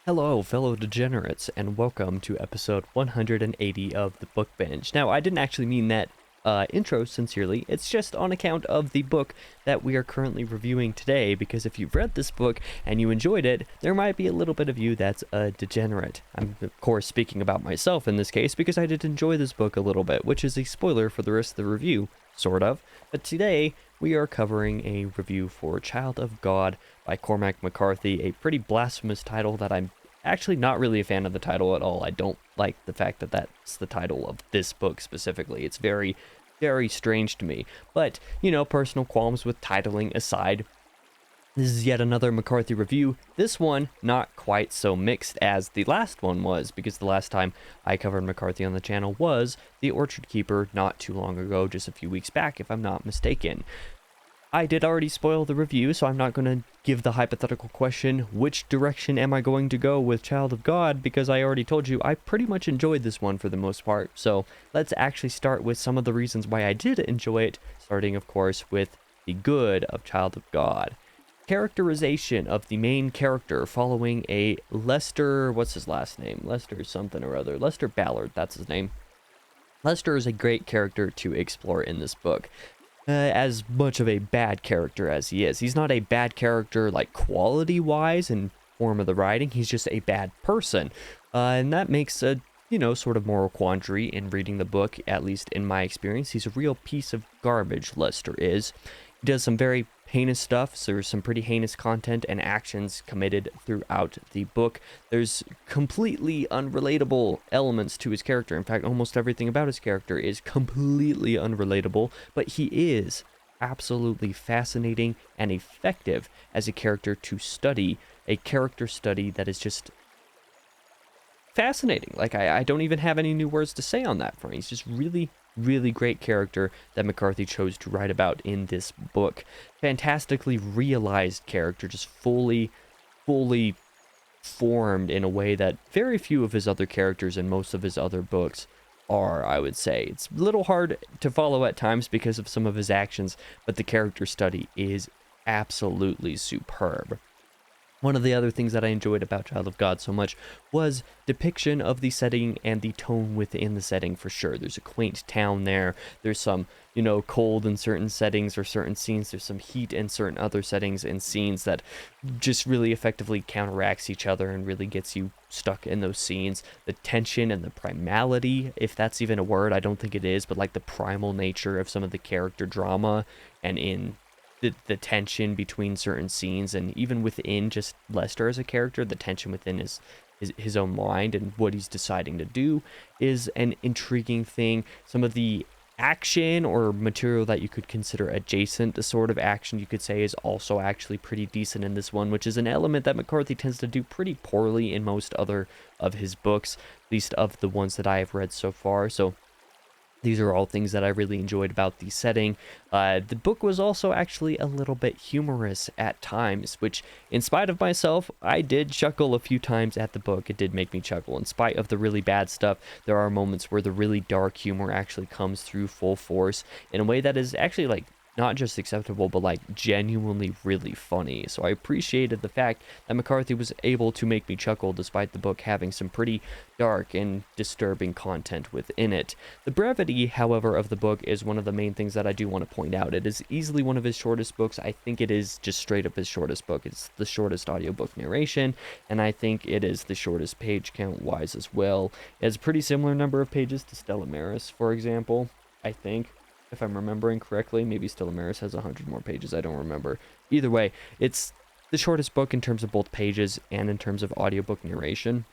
Hello, fellow degenerates, and welcome to episode 180 of the Book Binge. Now, I didn't actually mean that intro sincerely. It's just on account of the book that we are currently reviewing today, because if you've read this book and you enjoyed it, there might be a little bit of you that's a degenerate. I'm, of course, speaking about myself in this case, because I did enjoy this book a little bit, which is a spoiler for the rest of the review, sort of. But today, we are covering a review for Child of God by Cormac McCarthy, a pretty blasphemous title that I'm actually not really a fan of the title at all. I don't like the fact that that's the title of this book specifically. It's very, very strange to me. But, you know, personal qualms with titling aside, this is yet another McCarthy review. This one, not quite so mixed as the last one was, because the last time I covered McCarthy on the channel was The Orchard Keeper not too long ago, just a few weeks back, if I'm not mistaken. I did already spoil the review, so I'm not going to give the hypothetical question, which direction am I going to go with Child of God, because I already told you I pretty much enjoyed this one for the most part. So let's actually start with some of the reasons why I did enjoy it, starting of course with the good of Child of God. Characterization of the main character following a Lester, what's his last name? Lester something or other. Lester Ballard, that's his name. Lester is a great character to explore in this book. As much of a bad character as he is. He's not a bad character, like, quality-wise in form of the writing. He's just a bad person. And that makes a, you know, sort of moral quandary in reading the book, at least in my experience. He's a real piece of garbage, Lester is. He does some very heinous stuff, so there's some pretty heinous content and actions committed throughout the book. There's completely unrelatable elements to his character. In fact, almost everything about his character is completely unrelatable, but he is absolutely fascinating and effective as a character to study, a character study that is just fascinating. Like, I don't even have any new words to say on that front. He's just really great character that McCarthy chose to write about in this book. Fantastically realized character, just fully formed in a way that very few of his other characters in most of his other books are, I would say. It's a little hard to follow at times because of some of his actions, but the character study is absolutely superb. One of the other things that I enjoyed about Child of God so much was depiction of the setting and the tone within the setting, for sure. There's a quaint town there. There's some, you know, cold in certain settings or certain scenes. There's some heat in certain other settings and scenes that just really effectively counteracts each other and really gets you stuck in those scenes. The tension and the primality, if that's even a word, I don't think it is, but like the primal nature of some of the character drama and in the tension between certain scenes, and even within just Lester as a character, the tension within his own mind and what he's deciding to do is an intriguing thing. Some of the action or material that you could consider adjacent to sort of action, you could say, is also actually pretty decent in this one, which is an element that McCarthy tends to do pretty poorly in most other of his books, at least of the ones that I have read so far. So these are all things that I really enjoyed about the setting. The book was also actually a little bit humorous at times, which, in spite of myself, I did chuckle a few times at the book. It did make me chuckle. In spite of the really bad stuff, there are moments where the really dark humor actually comes through full force in a way that is actually, like, not just acceptable, but like genuinely really funny. So I appreciated the fact that McCarthy was able to make me chuckle despite the book having some pretty dark and disturbing content within it. The brevity, however, of the book is one of the main things that I do want to point out. It is easily one of his shortest books. I think it is just straight up his shortest book. It's the shortest audiobook narration, and I think it is the shortest page count wise as well. It has a pretty similar number of pages to Stella Maris, for example, I think, if I'm remembering correctly. Maybe Stella Maris has 100 more pages, I don't remember. Either way, it's the shortest book in terms of both pages and in terms of audiobook narration.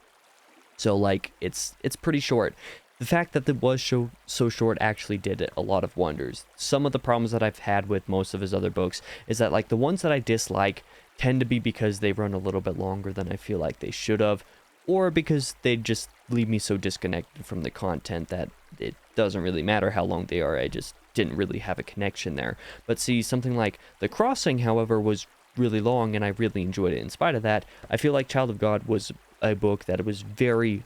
So, like, it's pretty short. The fact that it was so short actually did a lot of wonders. Some of the problems that I've had with most of his other books is that, like, the ones that I dislike tend to be because they run a little bit longer than I feel like they should have, or because they just leave me so disconnected from the content that it doesn't really matter how long they are. I just didn't really have a connection there. But see, something like The Crossing, however, was really long, and I really enjoyed it. In spite of that, I feel like Child of God was a book that was very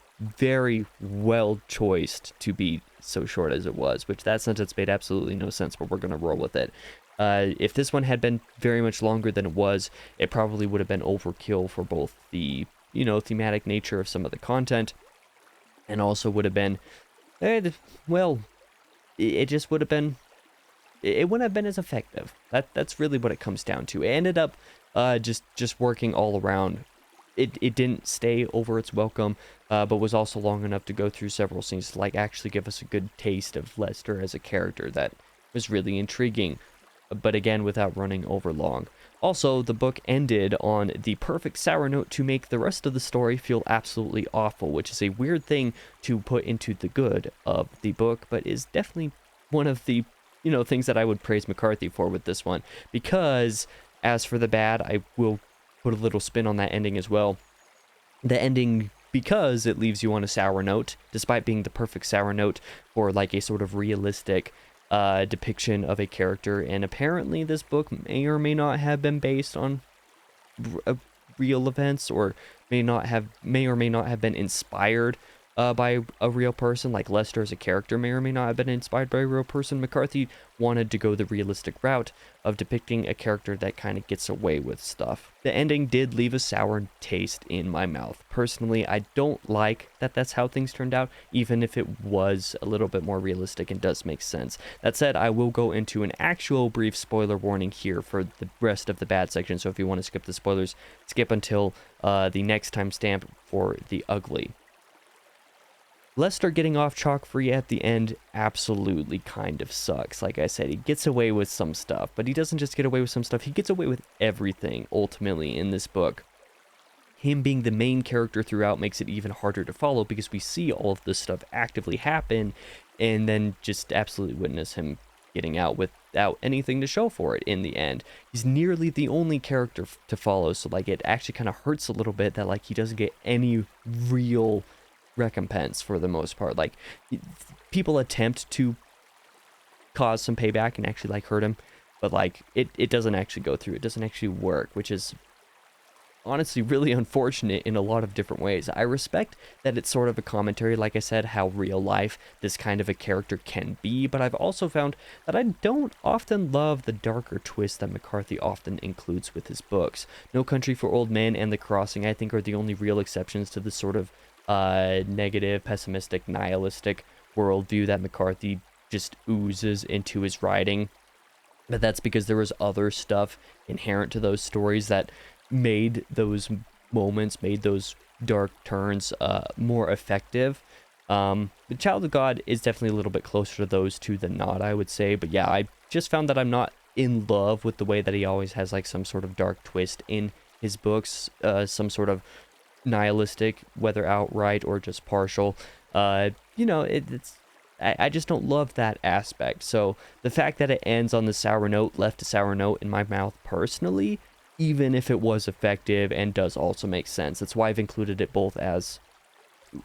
well choiced to be so short as it was, which that sentence made absolutely no sense, but we're going to roll with it. If this one had been very much longer than it was, it probably would have been overkill for both the thematic nature of some of the content, and also would have been, well, it just would have been, it wouldn't have been as effective. That's really what it comes down to. It ended up just working all around. It didn't stay over its welcome, but was also long enough to go through several scenes to like actually give us a good taste of Lester as a character that was really intriguing, but again without running over long. Also, the book ended on the perfect sour note to make the rest of the story feel absolutely awful, which is a weird thing to put into the good of the book, but is definitely one of the things that I would praise McCarthy for with this one. Because as for the bad, I will put a little spin on that ending as well. The ending, because it leaves you on a sour note, despite being the perfect sour note for like a sort of realistic depiction of a character, and apparently this book may or may not have been based on real events, or may or may not have been inspired by a real person. Like Lester as a character may or may not have been inspired by a real person. McCarthy wanted to go the realistic route of depicting a character that kind of gets away with stuff. The ending did leave a sour taste in my mouth. Personally, I don't like that that's how things turned out, even if it was a little bit more realistic and does make sense. That said, I will go into an actual brief spoiler warning here for the rest of the bad section, so if you want to skip the spoilers, skip until the next timestamp for the ugly. Lester getting off chalk-free at the end absolutely kind of sucks. Like I said, he gets away with some stuff, but he doesn't just get away with some stuff, he gets away with everything, ultimately, in this book. Him being the main character throughout makes it even harder to follow, because we see all of this stuff actively happen, and then just absolutely witness him getting out without anything to show for it in the end. He's nearly the only character to follow, so like it actually kind of hurts a little bit that like he doesn't get any real recompense for the most part. Like, people attempt to cause some payback and actually like hurt him, but like it doesn't actually go through. It doesn't actually work, which is honestly really unfortunate in a lot of different ways. I respect that it's sort of a commentary, like I said, how real life this kind of a character can be, but I've also found that I don't often love the darker twist that McCarthy often includes with his books. No Country for Old Men and The Crossing, I think, are the only real exceptions to this sort of negative, pessimistic, nihilistic worldview that McCarthy just oozes into his writing. But that's because there was other stuff inherent to those stories that made those moments, made those dark turns more effective. The Child of God is definitely a little bit closer to those two than not, I would say. But yeah, I just found that I'm not in love with the way that he always has like some sort of dark twist in his books, some sort of nihilistic, whether outright or just partial. It's I just don't love that aspect. So the fact that it ends on the sour note left a sour note in my mouth personally, even if it was effective and does also make sense. That's why I've included it both as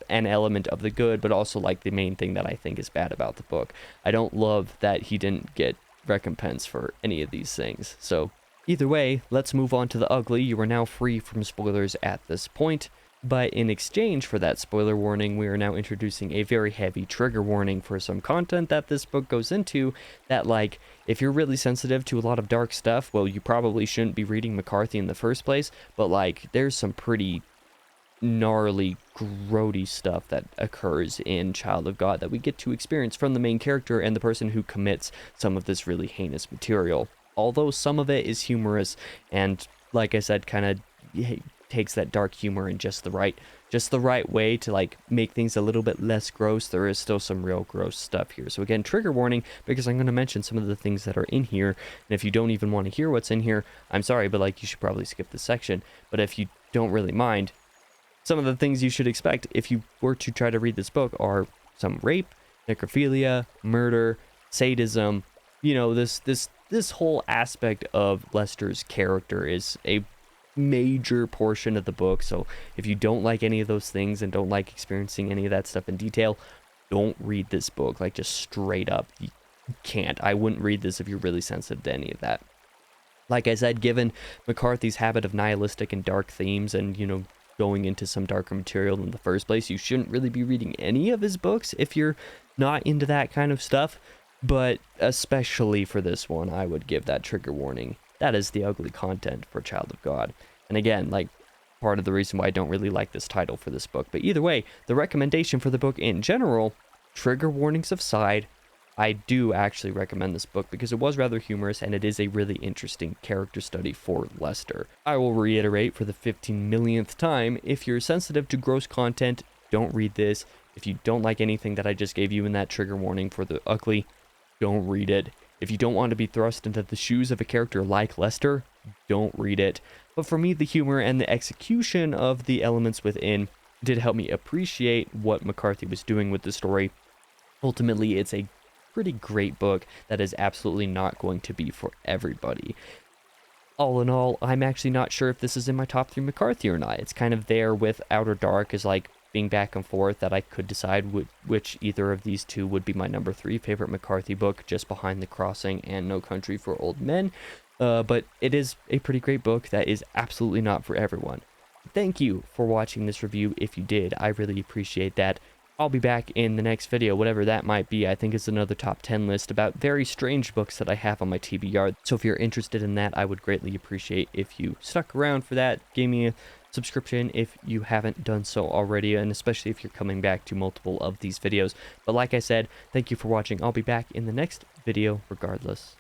an element of the good, but also like the main thing that I think is bad about the book. I don't love that he didn't get recompense for any of these things. So either way, let's move on to the ugly. You are now free from spoilers at this point, but in exchange for that spoiler warning, we are now introducing a very heavy trigger warning for some content that this book goes into that, like, if you're really sensitive to a lot of dark stuff, well, you probably shouldn't be reading McCarthy in the first place, but, like, there's some pretty gnarly, grody stuff that occurs in Child of God that we get to experience from the main character and the person who commits some of this really heinous material. Although some of it is humorous and, like I said, kind of takes that dark humor in just the right way to like make things a little bit less gross, there is still some real gross stuff here. So again, trigger warning, because I'm going to mention some of the things that are in here, and if you don't even want to hear what's in here, I'm sorry, but like you should probably skip this section. But if you don't really mind, some of the things you should expect if you were to try to read this book are some rape, necrophilia, murder, sadism. This whole aspect of Lester's character is a major portion of the book. So if you don't like any of those things and don't like experiencing any of that stuff in detail, don't read this book. Like, just straight up, you can't. I wouldn't read this if you're really sensitive to any of that. Like I said, given McCarthy's habit of nihilistic and dark themes and, going into some darker material in the first place, you shouldn't really be reading any of his books if you're not into that kind of stuff. But especially for this one, I would give that trigger warning. That is the ugly content for Child of God. And again, like, part of the reason why I don't really like this title for this book. But either way, the recommendation for the book in general, trigger warnings aside, I do actually recommend this book because it was rather humorous and it is a really interesting character study for Lester. I will reiterate for the 15 millionth time, if you're sensitive to gross content, don't read this. If you don't like anything that I just gave you in that trigger warning for the ugly, don't read it. If you don't want to be thrust into the shoes of a character like Lester, don't read it. But for me, the humor and the execution of the elements within did help me appreciate what McCarthy was doing with the story. Ultimately, it's a pretty great book that is absolutely not going to be for everybody. All in all, I'm actually not sure if this is in my top 3 McCarthy or not. It's kind of there with Outer Dark as like being back and forth, that I could decide which either of these two would be my number 3 favorite McCarthy book, just behind The Crossing and No Country for Old Men. But it is a pretty great book that is absolutely not for everyone. Thank you for watching this review if you did. I really appreciate that. I'll be back in the next video, whatever that might be. I think it's another top 10 list about very strange books that I have on my TBR. So if you're interested in that, I would greatly appreciate if you stuck around for that, gave me a subscription if you haven't done so already, and especially if you're coming back to multiple of these videos. But like I said, thank you for watching. I'll be back in the next video regardless.